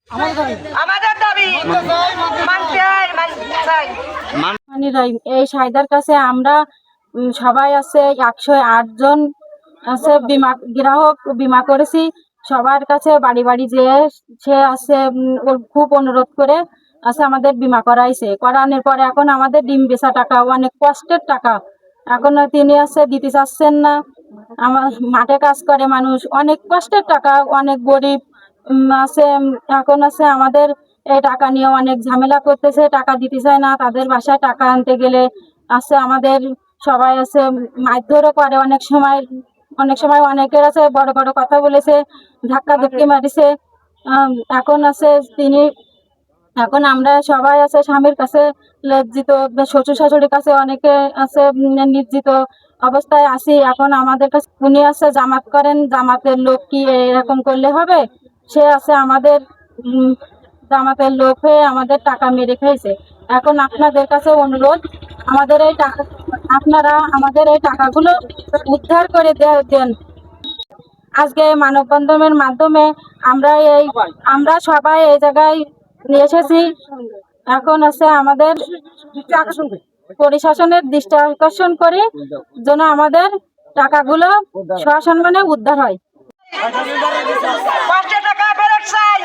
আমাদের দাবি মানতে হয়, এই সাইদার কাছে আমরা সবাই আছে 108 জন আছে বীমা গ্রাহক বীমা করেছি। সবার কাছে বাড়ি বাড়ি যেয়ে সে আছে ওর খুব অনুরোধ করে আছে আমাদের বীমা করাইছে। করানোর পরে এখন আমাদের ডিম বেচা টাকা অনেক কষ্টের টাকা, এখন তিনি আছে দিতে চাচ্ছেন না। আমার মাঠে কাজ করে মানুষ, অনেক কষ্টের টাকা, অনেক গরিব আছে। এখন আছে আমাদের এই টাকা নিয়ে অনেক ঝামেলা করতেছে, টাকা দিতে চায় না। তাদের বাসায় টাকা আনতে গেলে আছে আমাদের সবাই আছে মারধরও করে, অনেক সময় অনেকের আছে বড় বড় কথা বলেছে, ধাক্কা ধুক্কি মারিছে। এখন আছে তিনি, এখন আমরা সবাই আছে স্বামীর কাছে লজ্জিত, শ্বশুর শাশুড়ির কাছে অনেকে আছে নির্যাতিত অবস্থায় আছি। এখন আমাদের কাছে উনি আছে জামাত করেন, জামাতের লোক কি এরকম করলে হবে? সে আছে আমাদের জামাতের লোক হয়ে আমাদের টাকা মেরে খেয়েছে। এখন আপনাদের কাছে অনুরোধ, আমাদের এই টাকা, আপনারা আমাদের এই টাকাগুলো উদ্ধার করে দেন। আজকে এই মানববন্ধনের মাধ্যমে আমরা সবাই এই জায়গায় নিয়ে এসেছি। এখন আছে আমাদের প্রশাসনের দৃষ্টি আকর্ষণ করে যেন আমাদের টাকাগুলো সসম্মানে উদ্ধার হয়। কষ্টের টাকা ফেরত চাই।